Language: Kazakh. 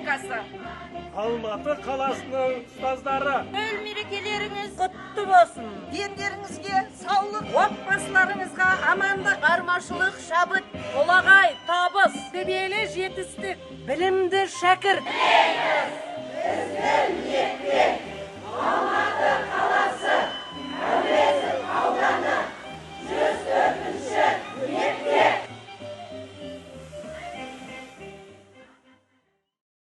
Республикасы. Алматы қаласының ұстаздары. Өл мерекелеріңіз құтты болсын. Дендеріңізге саулық, Отбасыларыңызға амандық, бармашылық, шабыт, толағай, табыс, себелі жетістік, білімді шәкірт.